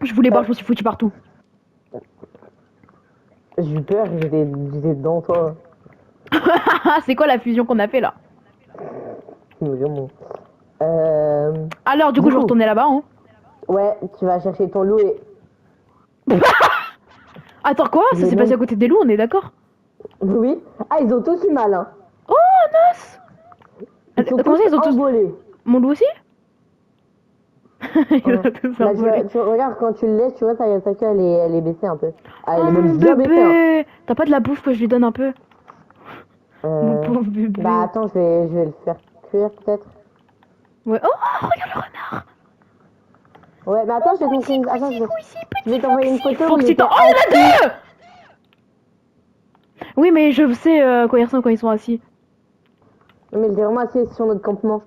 Je voulais boire, je me suis foutu partout. J'ai eu peur, j'étais dedans, toi. C'est quoi la fusion qu'on a fait là? Vraiment. Alors, du coup, je vais retourner là-bas, hein. Ouais, tu vas chercher ton loup et... Attends, quoi? Ça s'est passé à côté des loups, on est d'accord? Oui. Ah, ils ont tous eu mal, hein. Oh, noce! Ils sont Comment tous ça, ils ont tous... envolés. Mon loup aussi? Il Ouais. a tous Là, envolé. regarde, quand tu le laisses, tu vois, sa queue, elle est baissée un peu. Ah, elle Oh, est mon même bien baissée, hein. bébé! T'as pas de la bouffe que je lui donne un peu? Mon pauvre Bah, bébé. attends, je vais le faire cuire, peut-être. Ouais. Oh, regarde le renard! Ouais, mais attends, je vais te montrer une... Attends, je vais t'envoyer une photo où il était Oh, il y en assis. a deux! Oui, mais je sais quoi ils ressemblent quand ils sont assis. Non, mais il était vraiment assis sur notre campement.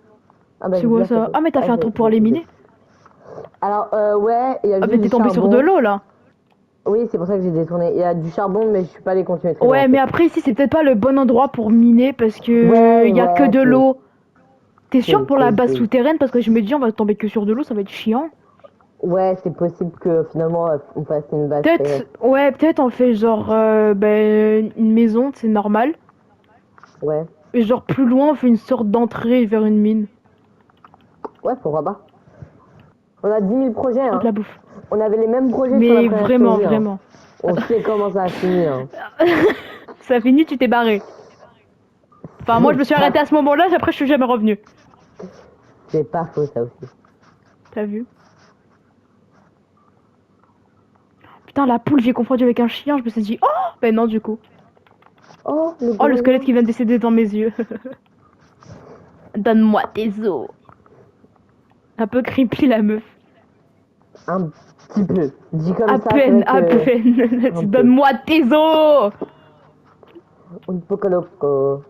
Ah bah, C'est j'ai vu quoi la ça? photo. Ah, mais t'as fait un trou pour les miner? Alors, ouais, il y a Ah, juste mais t'es du tombé sur de charbon. l'eau là. Oui, c'est pour ça que j'ai détourné. Il y a du charbon, mais je suis pas allé continuer très loin, Ouais, en mais fait. après ici c'est peut-être pas le bon endroit pour miner parce que Ouais, y a que ouais, de l'eau. T'es sûr pour la base c'est- souterraine? Parce que je me dis on va tomber que sur de l'eau, ça va être chiant. Ouais, c'est possible que finalement on fasse une base Peut-être, terrestre. ouais, peut-être on fait genre une maison, c'est normal. Ouais, Et genre plus loin on fait une sorte d'entrée vers une mine. ouais, pourquoi pas. On a 10 000 projets, Oh, de hein. la bouffe. On avait les mêmes projets sur la Mais première vraiment, story, hein. vraiment. On sait comment ça a fini, hein. Ça finit, tu t'es barré. Enfin, moi je me suis arrêtée à ce moment-là, après je suis jamais revenue. C'est pas faux, ça aussi. T'as vu? Putain, la poule, j'ai confondu avec un chien, je me suis dit, oh! Ben non, du coup. Oh, le Oh, le gros squelette lion. qui vient de décéder dans mes yeux. Donne-moi tes os. Un peu creepy, la meuf. Un petit peu. Dit comme À ça, c'est peine, vrai à que... peine. Un peu. Donne-moi tes os! Un poco loco.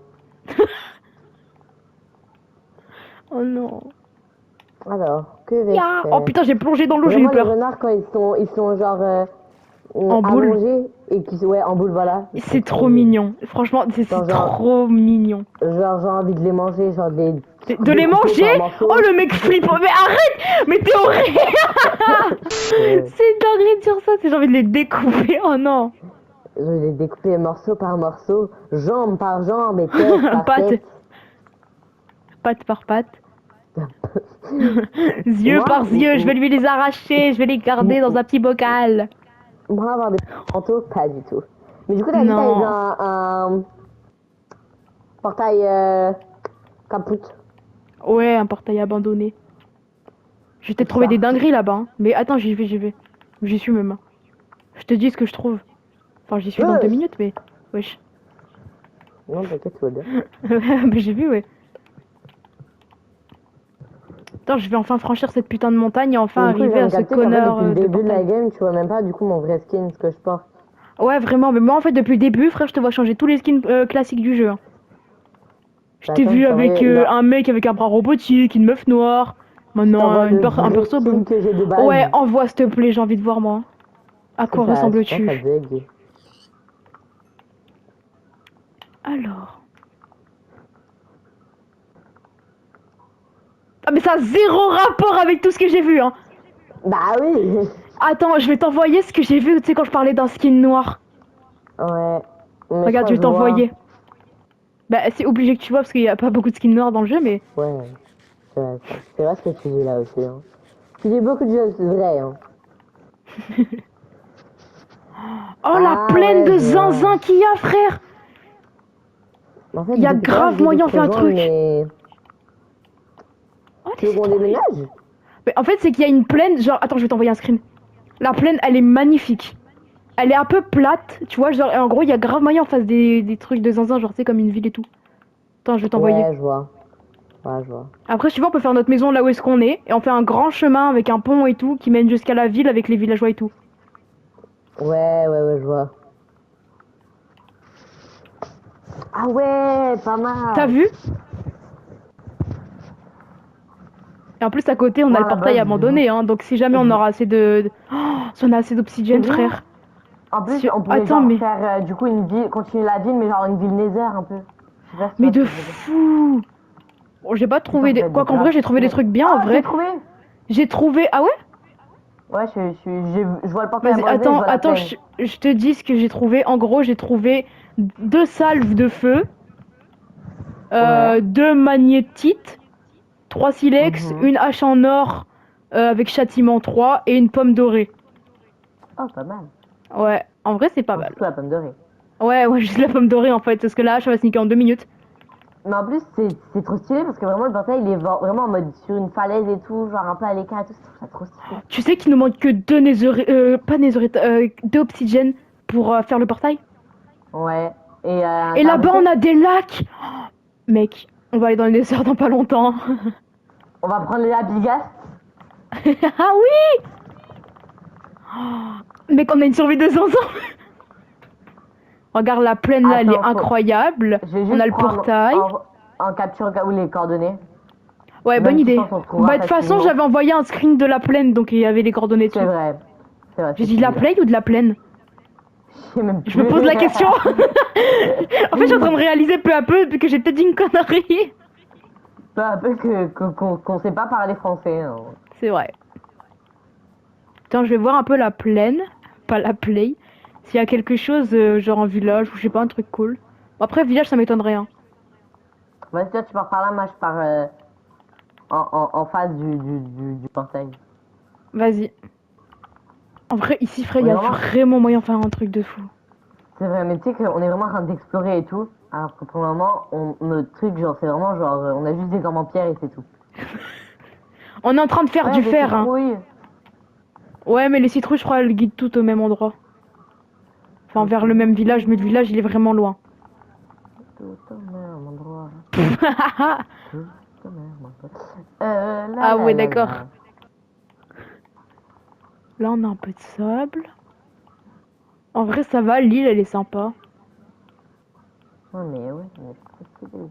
Oh non. Alors, que vais-je Ya. Oh faire? putain, j'ai plongé dans l'eau, j'ai eu Vraiment, les peur. renards, quand ils sont genre En boule. allongés et qui ouais, en boule, voilà, ils sont C'est trop trop mignons. mignon. Franchement, c'est Genre, trop mignon. j'ai envie de les manger, genre de les De les découper manger? par Oh, morceaux. le mec flippe. Mais arrête! Mais t'es horrible! C'est dingue de dire ça, j'ai envie de les découper. Oh non. Je vais les découper morceau par morceau, jambe par jambe et tête par Patte. tête. Patte par patte. Et Yeux par yeux, je vais lui les arracher, je vais les garder dans un petit bocal. moi, avoir des manteaux, pas du tout. Mais du coup, t'as dit que t'avais vu Non. un portail capoute. Ouais, un portail abandonné. Je vais peut-être trouver Ça. des dingueries là-bas. Hein. Mais attends, j'y vais, j'y vais. J'y suis même. Je te dis ce que je trouve. Enfin, j'y suis dans 2 minutes, mais... Wesh. Non, t'inquiète, tout va bien. Mais j'ai vu, ouais. Attends, je vais enfin franchir cette putain de montagne et enfin Et du coup, je arriver viens à de ce capter qu'en fait, connard depuis le de début de la portail. game, tu vois même pas du coup mon vrai skin, ce que je porte. Ouais, vraiment. Mais moi, en fait, depuis le début, frère, je te vois changer tous les skins classiques du jeu. Hein. Je Bah, t'ai attends, vu avec un mec avec un bras robotique, une meuf noire. je Maintenant, t'envoie le un vrai perso skin bleu. que j'ai de base. Ouais, envoie s'il te plaît, j'ai envie de voir moi. À quoi Je pense que ça ressembles-tu? bug. Alors. Ah mais ça a zéro rapport avec tout ce que j'ai vu hein. Bah oui. Attends, je vais t'envoyer ce que j'ai vu, tu sais quand je parlais d'un skin noir. Ouais. Mais je Regarde, crois je que vais je vois. t'envoyer. Bah c'est obligé que tu vois parce qu'il y a pas beaucoup de skins noirs dans le jeu mais... Ouais. C'est vrai ce que tu dis là aussi. Hein. Tu dis beaucoup de choses vraies. Hein. Oh la Ah plaine ouais, de je vois. zinzin qu'il y a frère. En fait, Il y a depuis tout à l'heure, grave j'essaie de moyen te de faire un rejoindre, truc. mais... Oh Tu veux c'est qu'on trop mignon. déménage? Mais en fait c'est qu'il y a une plaine, genre... Attends je vais t'envoyer un screen. La plaine elle est magnifique. Elle est un peu plate, tu vois, genre, et en gros il y a grave moyen en face des trucs de zinzin, genre c'est comme une ville et tout. Attends je vais t'envoyer. Ouais, je vois. Ouais, je vois. Après, si tu veux, on peut faire notre maison là où est-ce qu'on est. Et on fait un grand chemin avec un pont et tout qui mène jusqu'à la ville avec les villageois et tout. Ouais, je vois. Ah ouais, pas T'as mal. vu? Et en plus, à côté, on a Moi, le à la portail base, abandonné. Hein, donc, si jamais on aura assez de. Oh, si on a assez C'est d'obsidienne, vrai. frère. En plus, on pourrait Attends, genre mais. faire du coup une ville, continuer la ville, mais genre une ville nether un peu. Je sais pas si tu Mais vois ce de que je veux dire. fou! Bon, j'ai pas Ça trouvé des. pourrait être Quoi qu'en grave vrai, j'ai trouvé des stylé. trucs bien en Ah, j'ai vrai. trouvé. J'ai trouvé. Ah ouais? Ouais, je vois le portail Vas-y, abandonné, je vois la attends, plaine. je te dis ce que j'ai trouvé. En gros, j'ai trouvé 2 salves de feu, Ouais. 2 magnétites, 3 silex, Mhm. une hache en or avec châtiment 3 et une pomme dorée. Oh, pas mal. Ouais, en vrai, c'est pas Bon, mal. surtout la pomme de riz. Ouais, juste la pomme dorée en fait, parce que la hache, elle va sneaker en 2 minutes. Mais en plus, c'est trop stylé parce que vraiment, le portail, il est vraiment en mode sur une falaise et tout, genre un peu à l'écart et tout. Je trouve ça trop stylé. Tu sais qu'il nous manque que 2 obsidiennes pour faire le portail. Ouais. Et un Et quart de là-bas, on pierre. a des lacs. Mec, on va aller dans les déserts dans pas longtemps. On va prendre les Abigas. Ah oui. Mec, on a une survie de 500. Regarde la plaine là, elle est Attends, incroyable. je vais On a juste le prendre portail. en capture où les coordonnées. Ouais, bonne Même si je idée. pense qu'on Bah, trouvera de toute façon, facilement. j'avais envoyé un screen de la plaine, donc il y avait les coordonnées C'est dessus. vrai. C'est vrai ce J'ai que dit tu de la dis là. plaine ou de la plaine? Je sais même Je me plus. pose la question. En fait, je suis en train de réaliser peu à peu que j'ai peut-être dit une connerie. Peu à peu qu'on sait pas parler français, hein. C'est vrai. Attends, je vais voir un peu la plaine, pas la play. S'il y a quelque chose, genre un village ou je sais pas, un truc cool. Bon, après, village, ça m'étonnerait. Hein. Vas-y, toi, tu pars par là, moi, je pars en face du portail. Vas-y. En vrai, ici, frère, il On y est a vraiment... vraiment moyen de faire un truc de fou. C'est vrai, mais tu sais qu'on est vraiment en train d'explorer et tout. Alors que pour le moment, notre truc, genre, c'est vraiment genre, on a juste des corps en pierre et c'est tout. On est en train de faire Ouais, du des fer, hein. citrouilles. Ouais, mais les citrouilles, je crois, elles guident toutes au même endroit. Enfin, vers le même village, mais le village, il est vraiment loin. Tout au même endroit. Ah Tout au même endroit. ouais, d'accord. La. Là, on a un peu de sable. En vrai, ça va, l'île, elle est sympa. Oh, mais ouais, mais c'est stylé.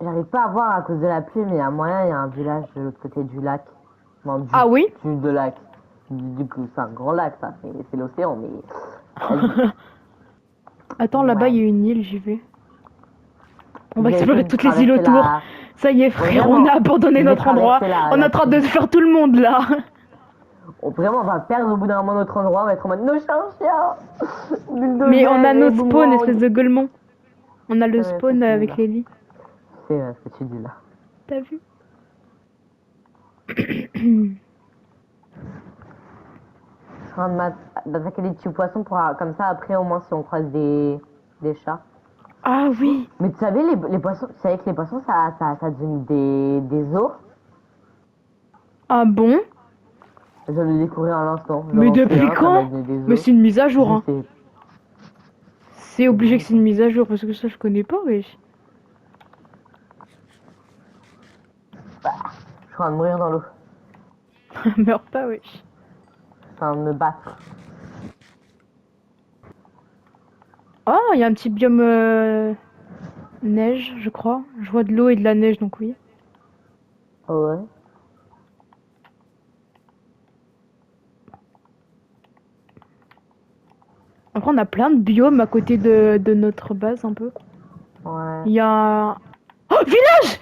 J'arrive pas à voir à cause de la pluie, mais à moyen, il y a un village de l'autre côté du lac. Non, Ah oui? de lac. Du coup, c'est un grand lac, ça. C'est l'océan, mais. Vas-y. Attends, là-bas, il Ouais. y a une île, j'y vais. On Je va vais essayer explorer de toutes les îles traverser autour. la. Ça y est, Ouais, frère, on a vraiment. abandonné Je vais notre endroit. traverser On est la en train de pluie. faire tout le monde, là. Vraiment, on va perdre au bout d'un moment notre endroit. On va être en mode nos chien. Mais on a Bulldozer et nos spawns, espèce boomerang. de gueulement. On a le C'est ce que spawn tu dis avec là. les lits. C'est ce que tu dis là. T'as vu? Je suis en train d'attaquer les petits poissons pour comme ça après au moins si on croise des chats. Ah oui. Mais tu savais les poissons, tu savais que les poissons ça donne des os. Ah bon? Je viens de le découvrir à l'instant. J'en Mais lancer depuis un, ça va quand? donner des Mais os. c'est une mise à jour, Je hein. sais. C'est C'est obligé que vrai c'est une mise à jour, parce que ça, je connais pas, wesh. Je suis en train de mourir dans l'eau. Meurs pas, wesh. Je suis en train de me battre. Ah, il y a un petit biome neige, je crois. Je vois de l'eau et de la neige, donc oui. Oh ouais. Après, on a plein de biomes à côté de notre base, un peu. Ouais. Il y a un... Oh, village!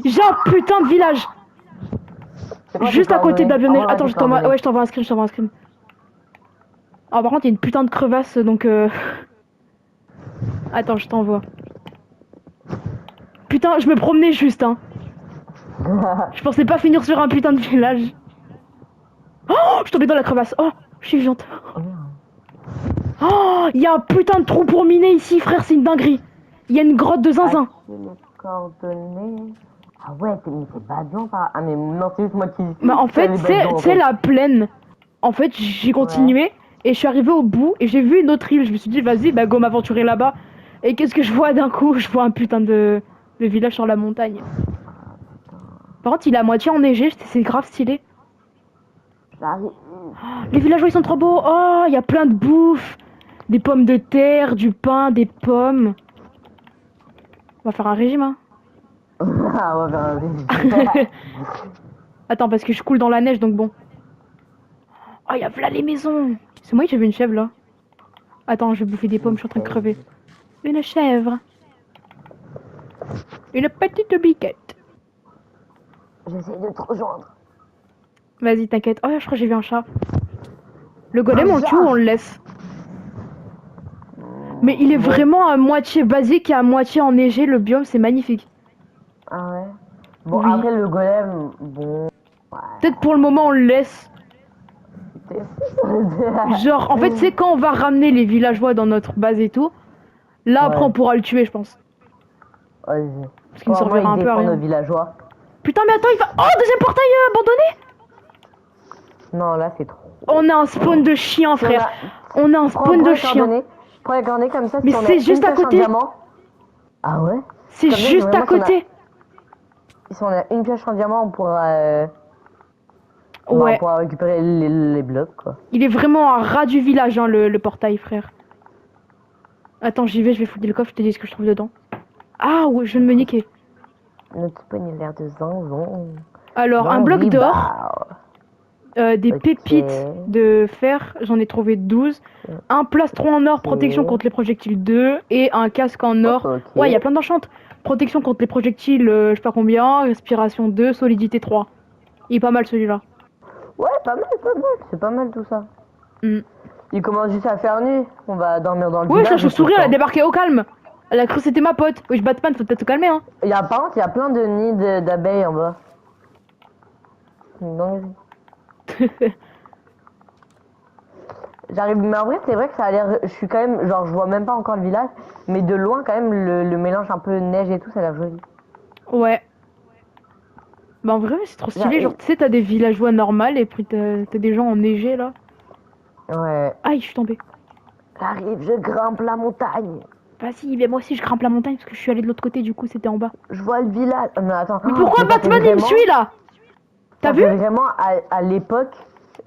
J'ai un putain de village! C'est quoi tes Juste à côté de coordonnées? la biome neige. Envoie-moi Attends, tes coordonnées. ouais, je t'envoie un screen, je t'envoie un screen. Ah, par contre, il y a une putain de crevasse, donc... Attends, je t'envoie. Putain, je me promenais juste, hein. Je pensais pas finir sur un putain de village. Oh, je suis tombée dans la crevasse. Oh, je suis vivante. Oh merde. Oh, il y a un putain de trou pour miner ici, frère, c'est une dinguerie. Il y a une grotte de zinzin. Les coordonnées. Ah ouais, mais c'est Badouin par. Ah mais non, c'est juste moi qui. Bah, en C'est fait, les Badouins en c'est fait. la plaine. En fait, j'ai Ouais. continué et je suis arrivée au bout et j'ai vu une autre île. Je me suis dit, vas-y, bah go m'aventurer là-bas. Et qu'est-ce que je vois d'un coup? Je vois un putain de village sur la montagne. Par contre, il est à moitié enneigé, c'est grave stylé. J'arrive. Les villageois, ils sont trop beaux. Oh, il y a plein de bouffe. Des pommes de terre, du pain, des pommes. On va faire un régime, hein. Ah ouais, vers Attends, parce que je coule dans la neige, donc bon. Oh, il y a là les maisons. C'est moi qui j'ai vu une chèvre, là. Attends, je vais bouffer des pommes, je suis en train de crever. Une chèvre. Une petite biquette. J'essaie de te rejoindre. Vas-y, t'inquiète. Oh, je crois que j'ai vu un chat. Le golem, Un on le chat. tue ou on le laisse? Mais il est Bon. vraiment à moitié basique et à moitié enneigé. Le biome, c'est magnifique. Ah ouais. Bon, Oui. après le golem, bon. Ouais. Peut-être pour le moment, on le laisse. Genre, en fait, c'est quand on va ramener les villageois dans notre base et tout. Là, après, Ouais. on pourra le tuer, je pense. Vas-y. Parce qu'il nous Vraiment, servira il un peu à défend nos rien. villageois. Putain, mais attends, il va... Oh, deuxième portail abandonné. Non, là, c'est trop. On a un spawn de chien, Si frère. On a un Prends, spawn prends de les chien. coordonnées. Prends les coordonnées comme ça, Mais si on a c'est juste une à pioche, un côté. diamant. Ah ouais? C'est Comme ça, juste à vraiment, si on a- côté. Si on a une pioche, un diamant, on pourra... on Ouais. pourra récupérer les blocs, quoi. Il est vraiment à ras du village, hein, le portail, frère. Attends, j'y vais, je vais fouiller le coffre, je te dis ce que je trouve dedans. Ah, ouais, je viens de me niquer. Notre spawn, il a l'air de zinzon. Alors, un bloc d'or, des Ok. pépites de fer, j'en ai trouvé 12. Un plastron en or, protection contre les projectiles 2. Et un casque en or. Ok. Ouais, il y a plein d'enchantes. Protection contre les projectiles, je sais pas combien. Respiration 2, solidité 3. Il est pas mal celui-là. Ouais, pas mal, pas mal. C'est pas mal tout ça. Hmm. Il commence juste à faire nuit. On va dormir dans le Ouais, la village. chauve-souris, elle a débarqué au calme. Elle a cru que c'était ma pote. Oui, je Batman, faut peut-être se calmer, hein. Par contre, il y a plein de nids d'abeilles en bas. Donc, j'arrive, mais en vrai, c'est vrai que ça a l'air. Je suis quand même. Genre, je vois même pas encore le village. Mais de loin, quand même, le mélange un peu neige et tout, ça a l'air joli. Ouais. Bah en vrai, c'est trop stylé. J'arrive. Genre, tu sais, t'as des villageois normales et puis t'as des gens enneigés, là. Ouais. Aïe, je suis tombée. J'arrive, je grimpe la montagne. Vas-y, mais moi aussi, je grimpe la montagne parce que je suis allée de l'autre côté, du coup, c'était en bas. Je vois le village. Mais attends. Mais pourquoi mais ça fait Batman, il me vraiment- suit, là? T'as Ça vu? fait vraiment à l'époque.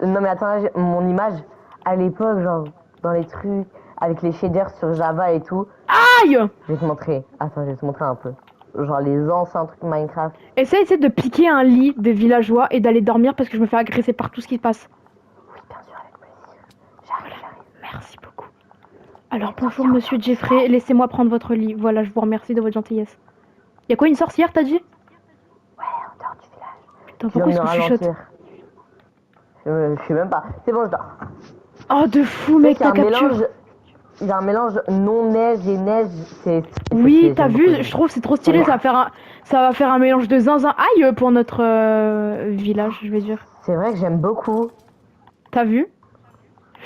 Non, mais attends, là, mon image. À l'époque, genre, dans les trucs, avec les shaders sur Java et tout. Aïe! Je vais te montrer. Attends, je vais te montrer un peu. Genre les anciens trucs Minecraft. Essaye de piquer un lit de villageois et d'aller dormir parce que je me fais agresser par tout ce qui se passe. Oui, bien sûr, avec plaisir. J'arrive. Merci beaucoup. Alors, bonjour, monsieur Jeffrey, laissez-moi prendre votre lit. Voilà, je vous remercie de votre gentillesse. Y'a quoi, une sorcière, t'as dit? Ouais, en dehors du village. Putain, Tu viens pourquoi de est-ce me que je chuchote? ralentir. Je sais même pas. C'est bon, je dors. Oh, de fou, Tu sais mec, qu'il y a ta un capture. mélange. Il y a un mélange non neige et neige. Oui, t'as j'aime vu, beaucoup. je trouve c'est trop stylé, ça va faire un mélange de zinzin. Aïe pour notre village, je vais dire. C'est vrai que j'aime beaucoup. T'as vu?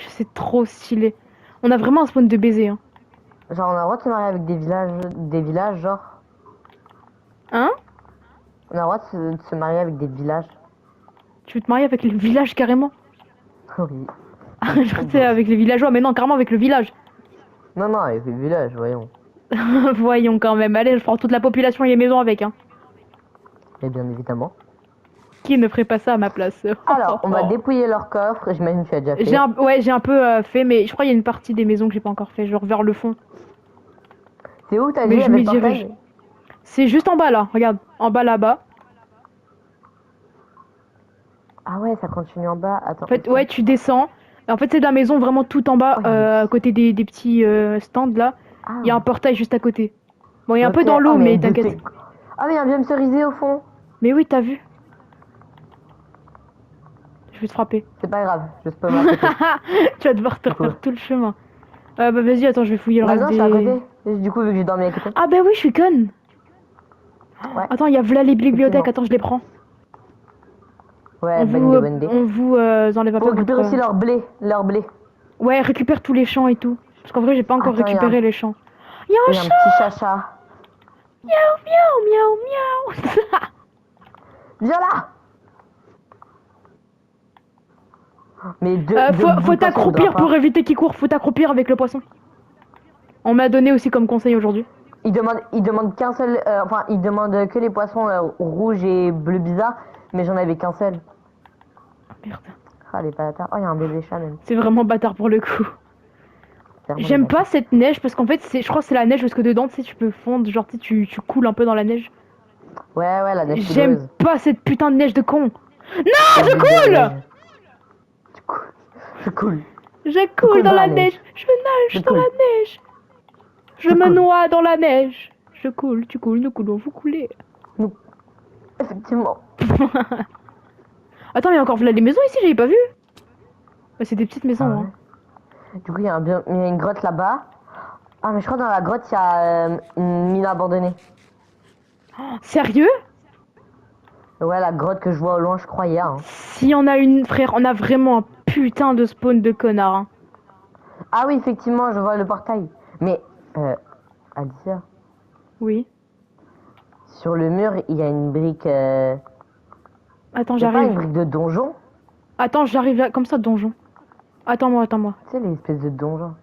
C'est trop stylé. On a vraiment un spawn de baiser, hein. Genre, on a le droit de se marier avec des villages, genre. Hein? On a le droit de se marier avec des villages. Tu veux te marier avec le village carrément? Oui. Je crois que c'est avec les villageois, mais non, carrément avec le village. Non, non, avec les villages, voyons. Voyons quand même, allez, je prends toute la population et les maisons avec, hein. Et bien évidemment. Qui ne ferait pas ça à ma place? Alors, on va dépouiller leur coffre. J'imagine que tu as déjà fait. J'ai un peu fait, mais je crois qu'il y a une partie des maisons que j'ai pas encore fait, genre vers le fond. C'est où t'as Mais dit je avec m'y le portail? dirige. C'est juste en bas là, regarde, en bas là-bas. Ah ouais, ça continue en bas. Attends. En fait, ouais, tu descends. Et en fait, c'est de la maison vraiment tout en bas, Ouais, à côté des petits stands là. Ah. Il y a un portail juste à côté. Bon, il est un peu Ok. dans l'eau, Oh, mais d'où t'inquiète. Ah, mais il y a un biome cerisé au fond. Mais oui, t'as vu. Je vais te frapper. C'est pas grave, je peux m'arrêter. Tu vas devoir te refaire tout le chemin. Bah vas-y, attends, je vais fouiller le Bah reste non, je des... suis à côté. Du coup, vu que j'ai dormi à côté. Ah bah oui, je suis conne. Ouais. Attends, il y a là les bibliothèques, Effectivement. attends, je les prends. Ouais, bonne idée. On vous enlève un Faut peu récupérer votre... aussi leur blé. Leur blé. Ouais, récupère tous les champs et tout. Parce qu'en vrai, j'ai pas encore Attends, récupéré les champs. Il y a un Il y a un chat. petit chacha. Miaou, miaou, miaou, miaou. Viens là. Mais Faut t'accroupir pour éviter qu'il court. Faut t'accroupir avec le poisson. On m'a donné aussi comme conseil aujourd'hui. Il demande qu'un seul. Enfin, il demande que les poissons rouges et bleus bizarres. Mais j'en avais qu'un seul. Merde. Ah, les bâtards. Oh, il y a un bébé chat même. C'est vraiment bâtard pour le coup. Vraiment J'aime des bâtards. pas cette neige parce qu'en fait, je crois que c'est la neige parce que dedans, tu sais, tu peux fondre. Genre, tu coules un peu dans la neige. Ouais, ouais, la neige J'aime poudreuse. pas cette putain de neige de con. Non, je coule. Je coule. Je coule dans la neige. Je nage dans la neige. Je me noie dans la neige. Je coule, tu coules, nous coulons, vous coulez. Effectivement. Attends, il y a encore là, les maisons ici, j'avais pas vu. Bah, c'est des petites maisons. Ah Hein. ouais. Du coup, il y a une grotte là-bas. Ah, mais je crois que dans la grotte, il y a une mine abandonnée. Sérieux? Ouais, la grotte que je vois au loin, je crois, hier. Hein. Si on a une, frère, on a vraiment un putain de spawn de connards. Hein. Ah oui, effectivement, je vois le portail. Mais, Alicia, Oui. sur le mur, il y a une brique. Attends, C'est pas une j'arrive. brique de donjon? Attends, j'arrive là, comme ça, donjon. Attends-moi, attends-moi. Tu sais, les espèces de donjons.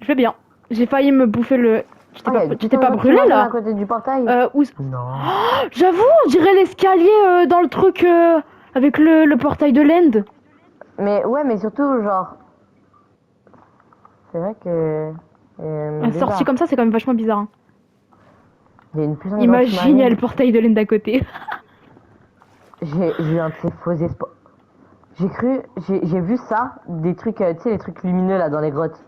Je vais bien. J'ai failli me bouffer le. Ah, il y a une Tu t'es putain de pas grotte qui brûlé m'attend à là? côté du portail. Où... Non. J'avoue, on dirait l'escalier dans le truc avec le portail de l'End. Mais ouais, mais surtout, genre. C'est vrai que. Sorti Bizarre. comme ça, c'est quand même vachement bizarre. Hein. Il y a une putain de grotte Imagine, il y a le sous-marine. portail de l'End à côté. J'ai eu un de ces faux espoirs. J'ai vu ça, des trucs, tu sais, les trucs lumineux là dans les grottes.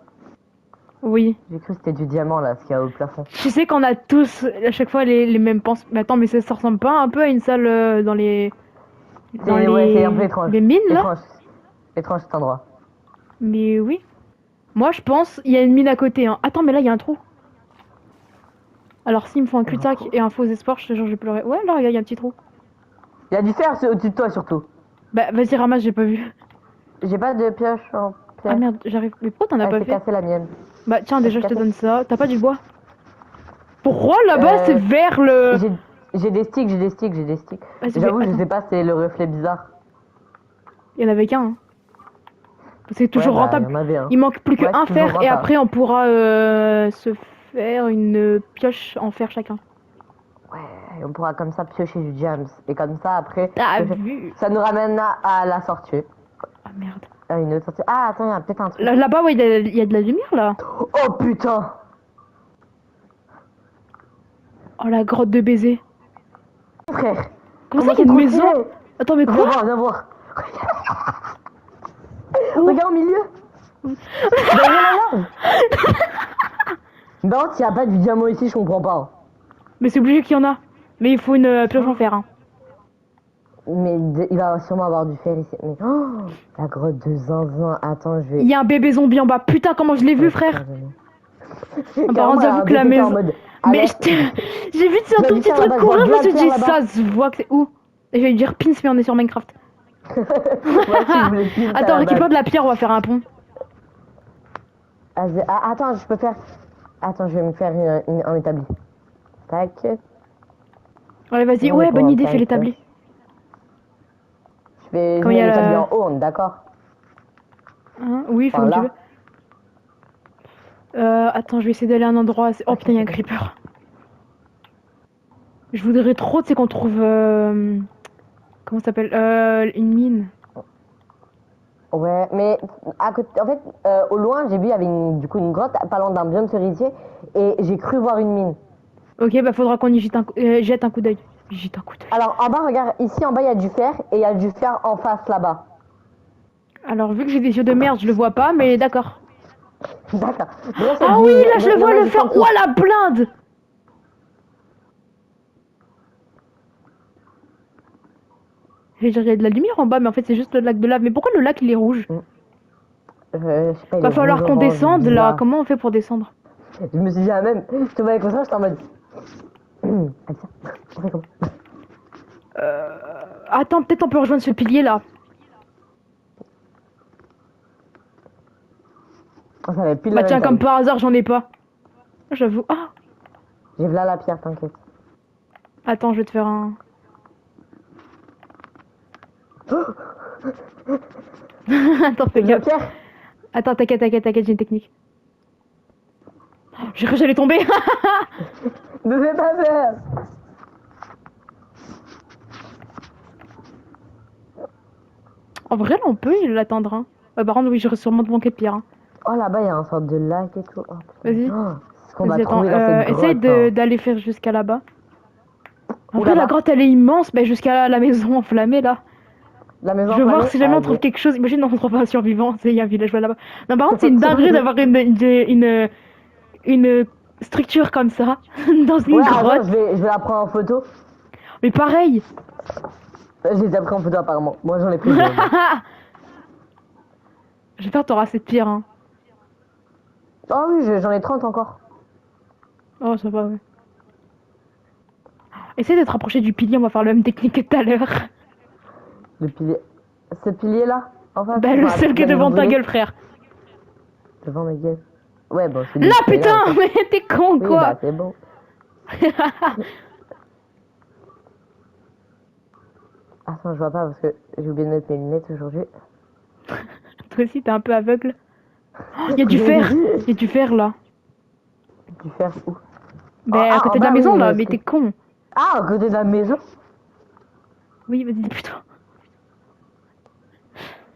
Oui. J'ai cru que c'était du diamant là, ce qu'il y a au plafond. Tu sais qu'on a tous à chaque fois les mêmes penses. Mais attends, mais ça ressemble pas un peu à une salle dans les. Dans Ouais, c'est un peu étrange. les mines là? Étrange. Étrange cet endroit. Mais oui. Moi je pense, il y a une mine à côté. Hein. Attends, mais là il y a un trou. Alors s'ils me font un cul-de-sac trou et un faux espoir, je te jure, je vais pleurer. Ouais, là, regarde, il y a un petit trou. Il y a du fer au-dessus de toi surtout. Bah vas-y, ramasse, j'ai pas vu. J'ai pas de pioche en Ah pierre. merde, j'arrive. Mais pourquoi t'en as Elle pas s'est fait? cassée la mienne. Bah tiens, Elle déjà s'est je te cassée. donne ça. T'as pas du bois? Pourquoi là-bas c'est Euh, vers le. j'ai j'ai des sticks, j'ai des sticks, j'ai des sticks. Vas-y, J'avoue, je attends. sais pas, c'est le reflet bizarre. Il y en avait qu'un. Hein. C'est Ouais, toujours bah, il y rentable. en avait un. Il manque plus Ouais, qu'un c'est toujours fer et rentable. après on pourra se faire une pioche en fer chacun. Ouais, et on pourra comme ça piocher du jams. Et comme ça, après, T'as piocher. vu? Ça nous ramène à la sortie. Ah merde. À une autre sortie. Ah, attends, il y a peut-être un truc. Là-bas, ouais, il y a de la lumière là. Oh putain! Oh la grotte de baiser. Frère! Comment ça, il y c'est a une trop maison? stylé. Attends, mais Viens quoi? voir, viens voir. Où? Regarde au milieu! Derrière la lave! Non, s'il n'y a pas du diamant ici, je comprends pas. Mais c'est obligé qu'il y en a. Mais il faut une pioche en fer. Hein. Mais il va sûrement avoir du fer ici. Mais la grotte de zinzin. Attends, je vais. Il y a un bébé zombie en bas. Putain, comment je l'ai vu, frère. Par contre, j'avoue que la maison. En mode, Mais alerte. j'ai vu un tout petit truc courir, je me suis dit, ça se voit que c'est où? Et j'allais dire pins, mais on est sur Minecraft. Attends, récupère de la pierre, on va faire un pont. Attends, je peux faire. Attends, je vais me faire un établi. Tac. Ouais, vas-y, Non, ouais, mais bonne comment idée, on fais fait l'établi. Je Quand il y mets a l'établi la- en haut, on est d'accord. Hein, oui, fais Enfin, comme tu là. veux. Attends, je vais essayer d'aller à un endroit. Oh putain, il y a un creeper. Je voudrais trop, tu sais, qu'on trouve. Comment ça s'appelle? Une mine. Ouais, mais à côté, en fait, au loin, j'ai vu, il y avait du coup une grotte pas loin d'un biome cerisier et j'ai cru voir une mine. Ok, bah faudra qu'on y jette un coup d'œil. Jette un coup d'œil. Alors, en bas, regarde, ici en bas, il y a du fer et il y a du fer en face là-bas. Alors, vu que j'ai des yeux de merde, je le vois pas, mais d'accord. D'accord. Bref, Ah oui, là, je le vois le fer. Oh la blinde! Je vais dire, il y a de la lumière en bas, mais en fait, c'est juste le lac de lave. Mais pourquoi le lac il est rouge? Je sais pas, il Va est falloir rouge qu'on orange, descende là. bizarre. Comment on fait pour descendre? Je me suis dit, ah même, je te voyais comme ça, j'étais en mode. Alicia, on fait comment? Attends, peut-être on peut rejoindre ce pilier là. Ça va être pile Bah la tiens, même comme taille. par hasard, j'en ai pas. J'avoue. Ah! J'ai là la pierre, t'inquiète. Attends, je vais te faire un. Attends, fais La gaffe. pierre? Attends, t'inquiète, j'ai une technique. J'ai cru que j'allais tomber. Ne fais pas peur! En vrai, là, on peut l'attendre. Hein. Par contre, oui, j'aurais sûrement de manquer de pierre. Hein. Oh là-bas, il y a un sorte de lac et tout. Oh, Vas-y. c'est ce qu'on va Vas-y, attends. trouver dans cette grotte. Essaye hein. d'aller faire jusqu'à là-bas. En Ou vrai, la là-bas. grotte, elle est immense. Bah, jusqu'à la maison enflammée, là. La maison Je veux voir enflammée? si jamais on trouve Vas-y. quelque chose. Imagine, on trouve un survivant. Tu sais, il y a un villageois là-bas. Non, par contre, c'est une dinguerie d'avoir structure comme ça, dans une Ouais, attends, grotte. je vais la prendre en photo. Mais pareil. Je les ai pris en photo apparemment. Moi j'en ai pris deux. J'espère que t'auras assez de pire, hein. Oh oui, j'en ai 30 encore. Oh, ça va, ouais. Essaye de te rapprocher du pilier, on va faire la même technique que tout à l'heure. Le pilier. Ce pilier là en face. Bah, le seul qui est devant ta gueule, frère. Devant ma gueule. Ouais, bon, c'est Non, putain, mais t'es con, oui, quoi. bah c'est bon. Attends, je vois pas parce que j'ai oublié de mettre mes lunettes aujourd'hui. Toi aussi, t'es un peu aveugle. Il y a du fer. Il y a du fer, là. Du fer où? Bah, à côté de la maison, là, mais t'es con. Ah, à côté de la maison? Oui, vas-y, putain.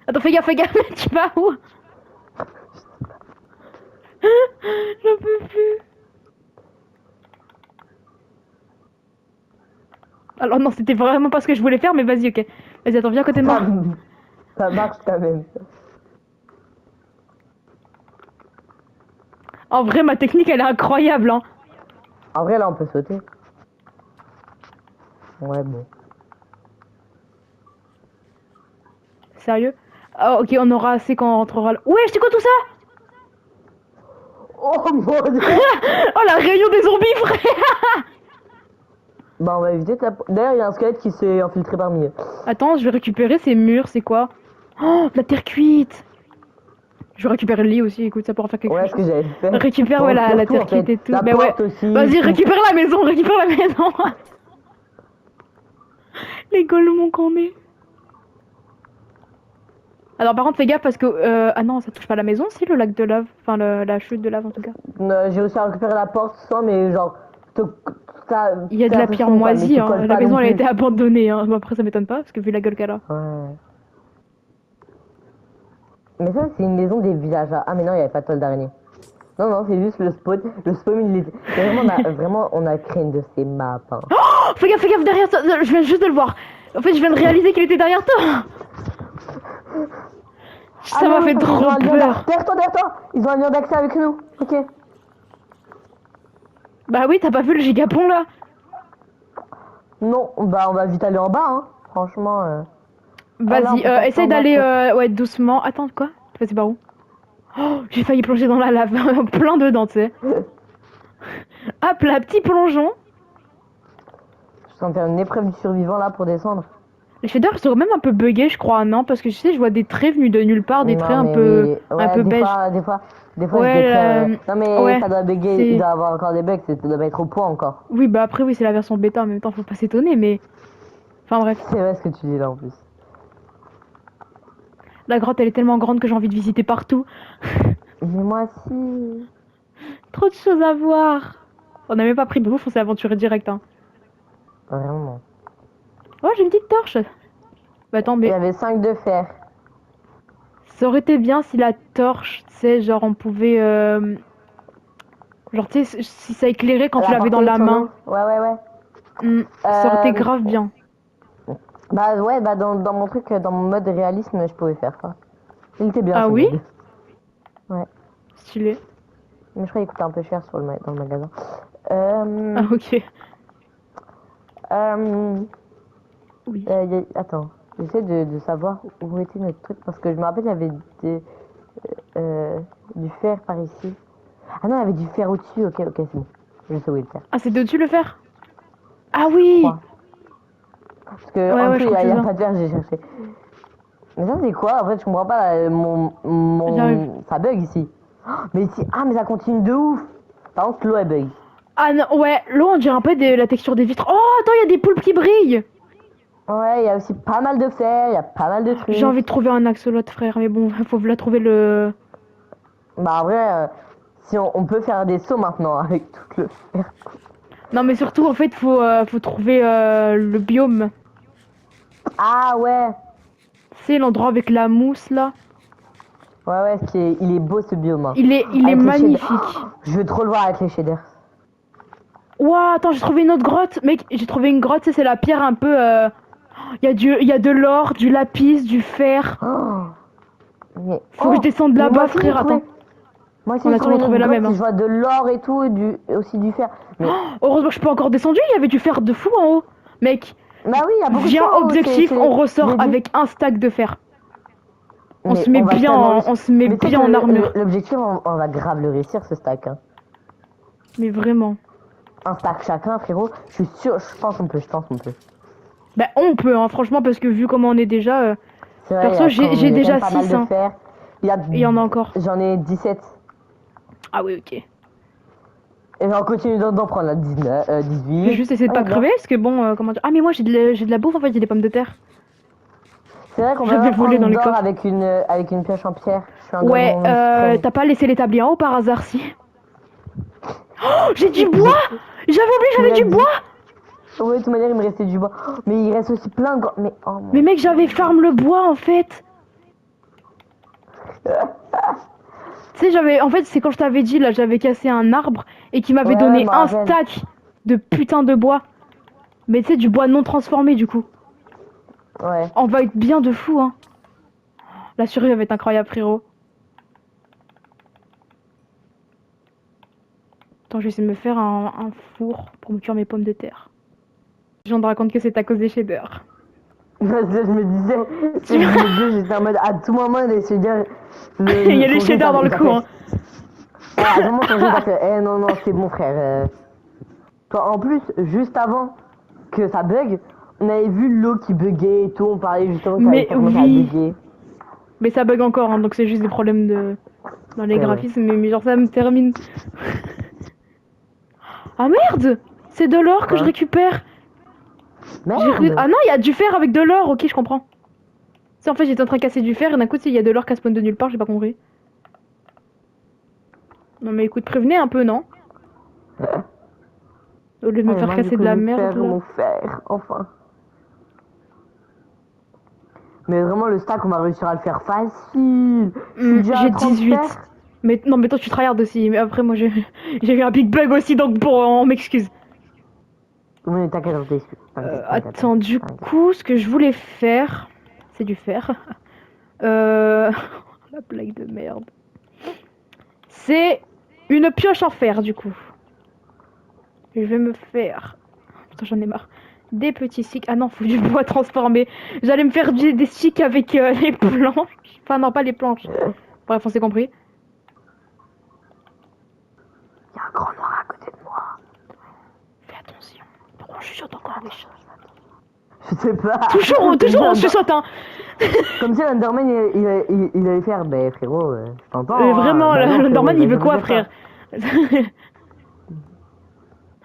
Attends, fais gaffe, tu vas où? J'en peux plus. Alors non, c'était vraiment pas ce que je voulais faire, mais vas-y, ok. Vas-y, attends, viens à côté de moi. Ça marche quand même. En vrai, ma technique, elle est incroyable, hein. En vrai, là, on peut sauter. Ouais, bon. Sérieux? Oh, ok, on aura assez quand on rentrera là. Ouais, c'est quoi tout ça? Oh mon dieu! Oh, la réunion des zombies, frère! Bah, on va éviter ta... D'ailleurs, il y a un squelette qui s'est infiltré parmi eux. Attends, je vais récupérer ces murs, c'est quoi? Oh, de la terre cuite! Je vais récupérer le lit aussi, écoute, ça pourra faire quelque Ouais, chose. ce que j'avais fait. Récupère, Bon, ouais, la surtout, terre en fait, cuite et tout. la Bah ouais. porte aussi. Vas-y, tout. récupère la maison, récupère la maison! Les golemons qu'on est. Alors par contre, fais gaffe parce que... Ah non, ça touche pas la maison, si, le lac de lave. Enfin, la chute de lave, en tout cas. J'ai réussi à récupérer la porte sans, mais genre... ça, Il y a de fais la pierre attention, quoi, mais moisie, te hein. colle La pas non maison, elle a plus. été abandonnée, hein. Bon, après, ça m'étonne pas, parce que vu la gueule qu'elle a. Ouais. Mais ça, c'est une maison des villageois. Ah, mais non, il n'y avait pas de toile d'araignée. Non, non, c'est juste le spawn. Le spawn, il était... Et vraiment, on a créé une de ces maps. Hein. Oh, fais gaffe, derrière toi. Je viens juste de le voir. En fait, je viens de réaliser qu'il était derrière toi. Ça m'a fait trop peur. Derrière toi. Ils ont un lien d'accès avec nous. Ok. Bah oui, t'as pas vu le gigapon, là? Non, bah on va vite aller en bas, hein. Franchement. Vas-y, essaye d'aller ouais, doucement. Attends, quoi? Tu passes par où? Oh, j'ai failli plonger dans la lave. Plein dedans, tu sais. Hop là, petit plongeon. Je suis en train de faire une épreuve du survivant là pour descendre. Les shaders sont même un peu buggés, je crois, non? Parce que je sais, je vois des traits venus de nulle part, des traits un peu, oui. Ouais, un peu beige. Des fois Ouais, c'est des traits, non mais ouais, ça doit bugger, il doit avoir encore des bugs, ça doit pas être au point encore. Oui, bah après, oui, c'est la version bêta en même temps, faut pas s'étonner, mais. Enfin bref. C'est vrai ce que tu dis là en plus. La grotte, elle est tellement grande que j'ai envie de visiter partout. Mais moi aussi. Trop de choses à voir. On n'a même pas pris de bouffe, on s'est aventuré direct, hein. Vraiment. Oh, j'ai une petite torche. Bah attends, Il mais y avait 5 de fer. ça aurait été bien si la torche, tu sais, genre on pouvait... Genre, tu sais, si ça éclairait quand tu l'avais dans la main. Ouais. Ça aurait été grave bien. Bah ouais, bah dans mon truc, dans mon mode réalisme, je pouvais faire ça. Il était bien. Ah ce oui? mode. Ouais. Stylé. Mais je crois qu'il coûtait un peu cher sur dans le magasin. Ah ok. Oui. Attends, j'essaie de savoir où était notre truc parce que je me rappelle il y avait du fer par ici. Ah non, il y avait du fer au-dessus. Ok, c'est bon. Je sais où est le fer. Ah, c'est dessus le fer? Ah oui! Parce que Ouais, en ouais, dessous, je il y a crois pas de fer, j'ai cherché. Mais ça, c'est quoi? En fait, je comprends pas. J'arrive. Ça bug ici. Oh, mais ici, mais ça continue de ouf. Par contre, l'eau, elle bug. Ah non, ouais, l'eau, on dirait un peu la texture des vitres. Oh, attends, il y a des poulpes qui brillent! Ouais, il y a aussi pas mal de fer, il y a pas mal de trucs. J'ai envie de trouver un axolot, frère, mais bon, faut la trouver le... Bah, en vrai, si on peut faire des sauts maintenant avec tout le fer. Non, mais surtout, en fait, faut trouver le biome. Ah ouais. C'est l'endroit avec la mousse, là. Ouais, il est beau ce biome. Hein. Il est magnifique. Je veux trop le voir avec les shaders. Ouah, attends, j'ai trouvé une autre grotte. Mec, j'ai trouvé une grotte, c'est la pierre un peu... Il y a de l'or, du lapis, du fer. Oh. Mais... Faut que je descende là-bas, moi aussi, frère, attends. Moi, On c'est a sur sûrement une trouvé autre la grotte, même. je vois de l'or et tout, et aussi du fer. Mais, Heureusement que je suis pas encore descendu, il y avait du fer de fou en haut. Mec, bah oui, il y a beaucoup de viens fer en haut, objectif, on ressort j'ai dit. avec un stack de fer. Mais on va tellement réussir. On se met Mais tu sais bien que en armure. l'objectif, on va grave le réussir, ce stack. Hein. Mais vraiment. Un stack chacun, frérot. Je suis sûr, je pense qu'on peut, je pense qu'on peut. Bah on peut, hein, franchement, parce que vu comment on est déjà... C'est vrai, Perso, quand j'ai il y a quand même déjà pas mal 6, de hein. fer. Il y a, Et il y en a encore. J'en ai 17. Ah oui, ok. Et on continue d'en prendre là, 19, Je vais 18. juste essayer de Oh, il y pas a de l'or. crever, parce que bon, comment dire... Ah mais moi j'ai de la bouffe en fait, j'ai des pommes de terre. C'est vrai qu'on peut J'avais pas volé dans prendre les d'or coffres. avec une pioche en pierre. Je suis un gars Ouais, vraiment suprême. t'as pas laissé l'établi en haut par hasard, si? Oh, j'ai du bois! J'avais oublié, Tu me j'avais l'as du dit. bois! Ouais, de toute manière, il me restait du bois. Oh, mais il reste aussi plein de... Mais oh Mais mon mec, j'avais Dieu. farm le bois en fait! Tu sais, j'avais... En fait, c'est quand je t'avais dit, là, j'avais cassé un arbre et qui m'avait Ouais, ouais, je donné me un rappelle. stack de putain de bois. Mais tu sais, du bois non transformé, du coup. Ouais. On va être bien de fou, hein. La survie va être incroyable, frérot. Attends, je vais essayer de me faire un four pour me cuire mes pommes de terre. Je viens de raconter que c'est à cause des shaders. Parce que je me disais, j'étais en mode, à tout moment, il essaie de dire, Il y a les ton jeu, shaders dans le il t'a coup, fait. hein. Eh, à tout moment, ton jeu, t'a fait, eh non, non, c'est bon, frère. Toi, en plus, juste avant que ça bug, on avait vu l'eau qui buguait et tout, on parlait justement que ça avait Mais commencé à oui. bugger. Mais ça bug encore, hein, donc c'est juste des problèmes dans les C'est vrai. graphismes, mais genre ça me termine. Ah merde! C'est de l'or que je Quoi? récupère! Merde! Ah non, il y a du fer avec de l'or, ok, je comprends. C'est en fait, j'étais en train de casser du fer et d'un coup, il y a de l'or qui spawn de nulle part, j'ai pas compris. Non mais écoute, prévenez un peu, non? Au lieu de me Allez, faire moi, du casser coup, de je la vais merde, faire là. mon fer, enfin. Mais vraiment, le stack, on va réussir à le faire facile. Je suis déjà à J'ai 30 fer. 18. Mais non, mais toi, tu tryhard aussi. Mais après, moi, j'ai eu un big bug aussi, donc bon, on m'excuse. Oui, t'inquiète, on t'excuse. T'inquiète, Attends, du t'inquiète. coup, ce que je voulais faire, c'est du fer. Euh... La blague de merde. C'est une pioche en fer, du coup. Je vais me faire... Putain, j'en ai marre. Des petits sticks. Ah non, faut du bois transformé. J'allais me faire des sticks avec les planches. Enfin, non, pas les planches. Bref, on s'est compris. Il y a un grand noir à côté de moi. Fais attention. Pourquoi je chuchote encore des choses? Je sais pas. Toujours on chuchote, hein. Comme si l'Underman il allait faire, ben frérot, je t'entends. Hein. Vraiment, Bah non, frérot, l'Underman, il il va veut jamais quoi, faire frère? ça.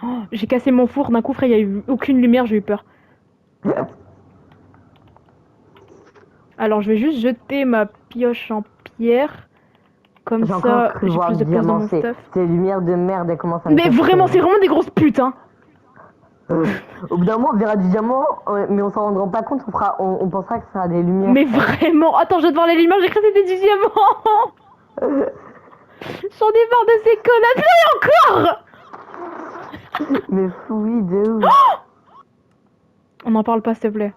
Oh, j'ai cassé mon four d'un coup, frère, il y a eu aucune lumière, j'ai eu peur. Alors, je vais juste jeter ma pioche en pierre. Comme J'ai encore ça, cru j'ai voir plus le de place dans diamant, mon stuff. ces lumières de merde, elles commencent à me Mais saturer. vraiment, c'est vraiment des grosses putes, hein. Au bout d'un moment, on verra du diamant, mais on s'en rendra pas compte, on pensera que ça sera des lumières. Mais vraiment. Attends, je vais devant les lumières, j'ai cru que c'était du diamant. J'en ai marre de ces connards. Encore. Mais oui, de ouf. On n'en parle pas, s'il te plaît.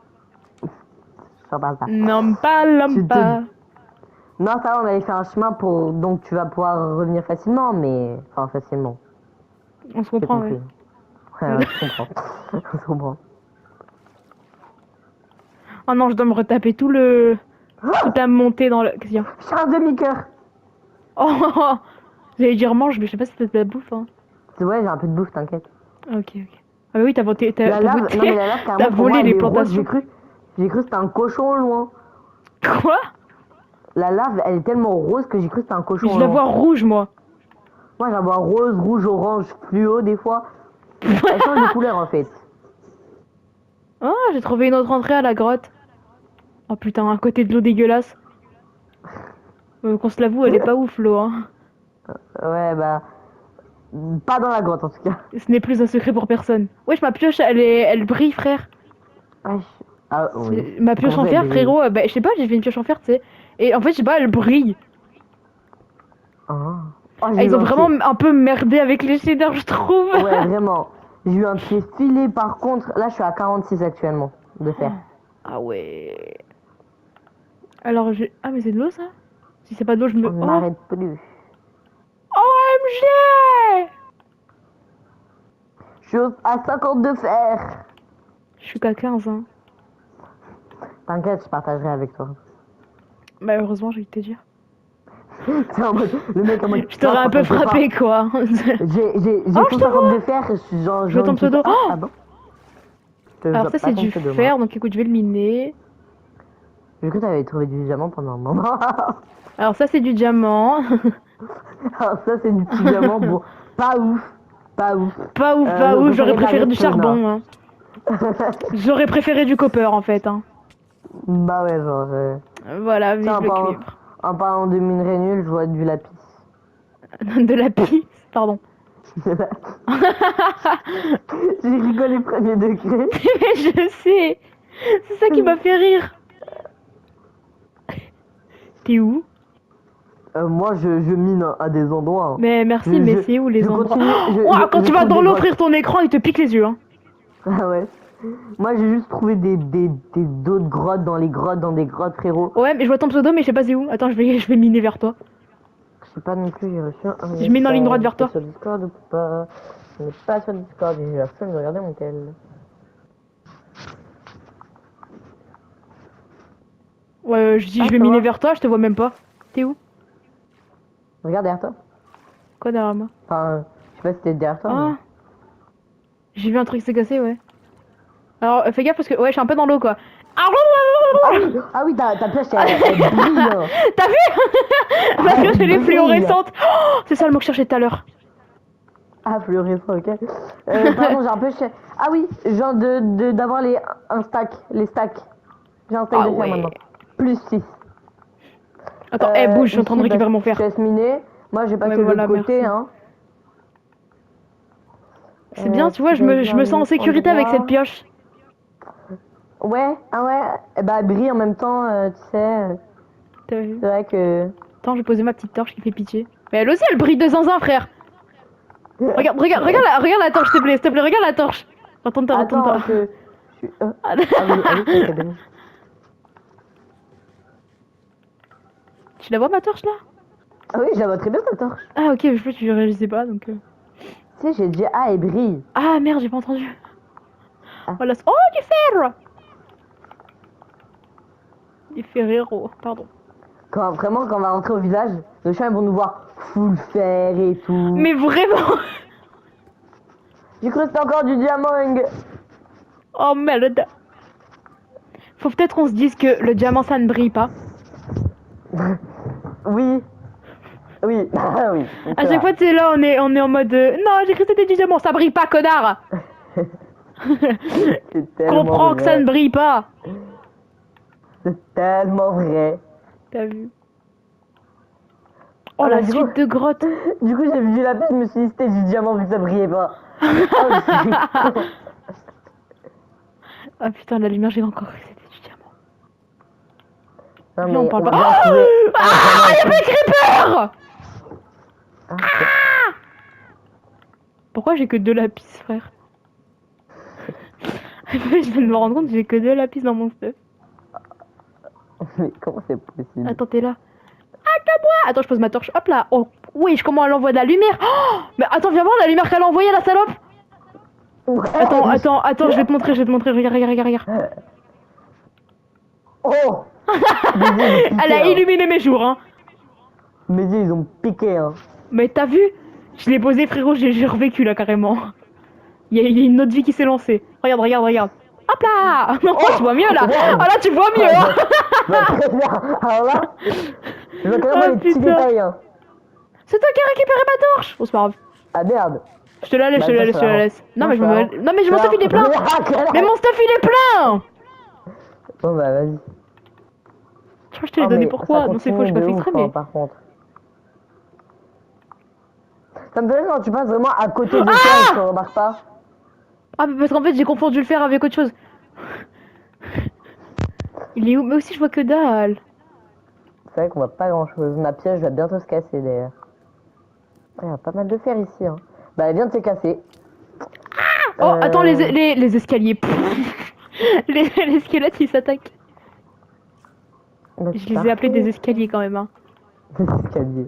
Ça passe pas. N'en parlons pas. Non, ça va, on avait fait un chemin pour. Donc tu vas pouvoir revenir facilement, mais. Enfin, facilement. On se J'ai comprend, compris. ouais. Ouais, je comprends. Je comprends. Oh non, je dois me retaper toute la montée dans le... Qu'est-ce qu'il y a? Je suis un demi-cœur. Oh, j'allais dire mange, mais je sais pas si c'était de la bouffe, hein. Ouais, j'ai un peu de bouffe, t'inquiète. Ok, ok. Ah bah oui, t'as voté, La lave, non mais la lave, t'as carrément, pour moi, volé elle les est rose. plantations. J'ai cru que c'était un cochon au loin. Quoi? La lave, elle est tellement rose que j'ai cru que c'était un cochon Mais je au la loin. vois rouge, moi. Moi, je la vois rose, rouge, orange, fluo des fois. Elle change de couleur en fait. Oh, j'ai trouvé une autre entrée à la grotte. Oh putain, à côté de l'eau dégueulasse. Qu'on se l'avoue, elle est pas ouf, l'eau, hein. Ouais, bah. Pas dans la grotte en tout cas. Ce n'est plus un secret pour personne. Wesh, ma pioche, elle brille, frère. Wesh. Ah oui. Ma pioche Comment en ça, fer, elle brille? frérot, bah, je sais pas, j'ai fait une pioche en fer, tu sais. Et en fait, je sais pas, elle brille. Ah. Oh, j'ai Ils eu ont un vraiment pied. un peu merdé avec les shaders, je trouve. Ouais, vraiment. J'ai eu un pied filé par contre. Là, je suis à 46 actuellement de fer. Ah ouais. Alors, je... Ah, mais c'est de l'eau, ça? Si c'est pas de l'eau, je On me... ne Oh, m'arrête plus. bouger. Je suis à 50 de fer. Je suis qu'à 15, hein. T'inquiète, je partagerai avec toi. Bah, heureusement, j'ai envie de te dire. C'est en mode, le mec en mode. Je t'aurais non, un peu t'inquiète pas. frappé, quoi. J'ai Oh, je te 150 de fer, je suis genre. Je veux ton une petite- pseudo. Oh ah bon Alors, ça, c'est du fer, donc écoute, je vais le miner. J'ai cru que t'avais trouvé du diamant pendant un moment. Alors, ça, c'est du diamant. Alors, ça, c'est du petit diamant. Bon, pas ouf. Pas ouf. Pas ouf, pas Le ouf, j'aurais préféré du redstone, charbon. Hein. J'aurais préféré du copper, en fait. Hein. Bah ouais, genre. Voilà, vive Tiens, le cuivre. en parlant de minerais nuls, je vois du lapis. De la pisse, pardon. J'ai rigolé premier degré. Mais je sais. C'est ça qui m'a fait rire. T'es où? Moi, je mine à des endroits. Hein. Mais merci, mais c'est où les je endroits? continue, Oh, quand tu vas trouve dans des l'eau grottes. ouvrir ton écran, il te pique les yeux. Hein. Ah ouais. Moi, j'ai juste trouvé d'autres grottes dans des grottes, frérot. Ouais, mais je vois ton pseudo, mais je sais pas c'est où. Attends, je vais miner vers toi. Je sais pas non plus, j'ai reçu un. Je mine en ligne droite vers toi. Sur Discord ou pas? Je n'ai pas sur Discord, j'ai la flemme de regarder mon tel. Ouais, je dis Ah, je vais ça miner va. vers toi, je te vois même pas. T'es où? Regarde derrière toi. Quoi derrière moi? Enfin, je sais pas si t'es derrière toi. Ah, j'ai vu un truc s'est cassé, ouais. Alors, fais gaffe parce que, ouais, je suis un peu dans l'eau, quoi. Ah, Ah oui, ta pioche, elle brille. Hein. t'as vu? Parce que j'ai les fluorescentes. Oh, c'est ça le mot que je cherchais tout à l'heure. Ah, fluorescent, ok. Pardon, j'ai un peu cher. Ah oui, genre d'avoir les stacks. J'ai un stack Ah de fer ouais. maintenant. Plus 6. Attends, bouge, je suis en train de récupérer mon fer. Je laisse miner. Moi, j'ai passé Ouais, de voilà, l'autre côté, merci. hein. C'est bien, tu vois, je me sens en sécurité avec cette pioche. Ouais, ah ouais. Eh bah, elle brille en même temps, tu sais. T'as vu? C'est vrai que. Attends, je vais poser ma petite torche qui fait pitié. Mais elle aussi, elle brille de zinzin, frère. Regarde la torche, s'il te plaît, regarde la torche. Retourne-toi, Attends, retourne-toi. je suis. Ah oui, c'est bien. Tu la vois ma torche là? Ah oui, je la vois très bien, ta torche. Ah ok, je sais que tu réagissais pas donc. Tu sais, j'ai dit, ah, elle brille. Ah merde, j'ai pas entendu. Ah. Voilà. Oh, du fer! Du ferrero, pardon. Quand on va rentrer au village, nos chiens ils vont nous voir full fer et tout. Mais vraiment! J'ai cru que c'était encore du diamant. Oh merde! Faut peut-être qu'on se dise que le diamant ça ne brille pas. Oui. Oui. Ah oui. À chaque fois, tu sais, là, on est en mode non, j'ai cru que c'était du diamant, ça brille pas, connard! C'est tellement Comprends que ça vrai. ne brille pas! C'est tellement vrai. T'as vu? Oh la du suite coup- de grottes! Du coup, j'ai vu la piste, je me suis dit c'était du diamant vu que ça brillait pas. Oh, je suis con. Ah putain, la lumière, j'ai encore cru que c'était du diamant. Non, Viens, on parle pas. vient de trouver un Ah, diamant y'a pas de creeper! ici. Pourquoi j'ai que 2 lapis, frère? Je viens de me rendre compte que j'ai que 2 lapis dans mon stuff. Mais comment c'est possible? Attends, t'es là. Attends-moi! Attends, je pose ma torche. Hop là! Oh, oui, comment elle envoie de la lumière? Oh, mais attends, viens voir la lumière qu'elle a envoyée, la salope! Ouais. Attends, je vais te montrer, regarde. Oh. Elle a illuminé mes jours, hein. Mes yeux, ils ont piqué, hein. Mais t'as vu? Je l'ai posé, frérot, j'ai revécu là, carrément. Il y a une autre vie qui s'est lancée. Regarde. Hop là! Non, tu vois mieux là! Wow. Ah là, tu vois mieux! Hein. Bah, très bien. Alors là, je vois carrément Oh, les petits putain. détails, hein. C'est toi qui as récupéré ma torche! Oh, c'est pas grave. Ah merde. Je te la laisse, Bah, je te la ça, laisse, ça je te la va. laisse. Non, mais ça va. mon stuff il est plein! Mais mon stuff il est plein! Bon bah vas-y. Je crois que je te l'ai donné pourquoi? Non, c'est faux, j'ai pas fait exprès, mais. Par contre. Ça me fait rire quand tu passes vraiment à côté de Ah toi et qu'on remarque pas. Ah, mais parce qu'en fait, j'ai confondu le fer avec autre chose. Il est où? Mais aussi, je vois que dalle. C'est vrai qu'on voit pas grand chose. Ma pièce va bientôt se casser d'ailleurs. Il y a pas mal de fer ici, hein. Bah elle vient de se casser. Oh, attends, les escaliers. les squelettes, ils s'attaquent. Bah, Je c'est les ai appelés parfait. des escaliers quand même, hein. L'escalier.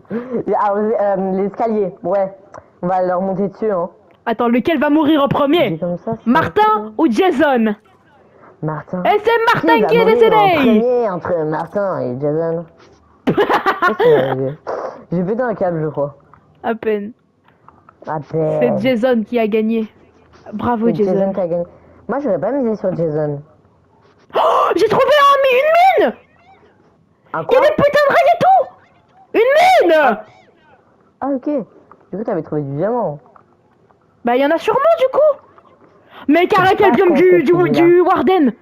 Alors, l'escalier, ouais. On va leur monter dessus, hein. Attends, lequel va mourir en C'est premier? comme ça. c'est Martin comme ça. ou Jason? Martin. Et c'est Martin va qui est mourir en décédé! premier entre Martin et Jason. Qu'est-ce qui m'est arrivé? J'ai pété un câble, je crois. À peine. Ah, C'est peine. Jason qui a gagné. Bravo C'est Jason Jason. qui a gagné. Moi, j'aurais pas misé sur Jason. Oh, j'ai trouvé une mine! Un Il y quoi? a des putains de rails et tout! Une mine! Ah, ok. Du coup, t'avais trouvé du diamant. Bah, il y en a sûrement du coup! Mais Kara, quel pas biome quand c'est celui-là. du Warden!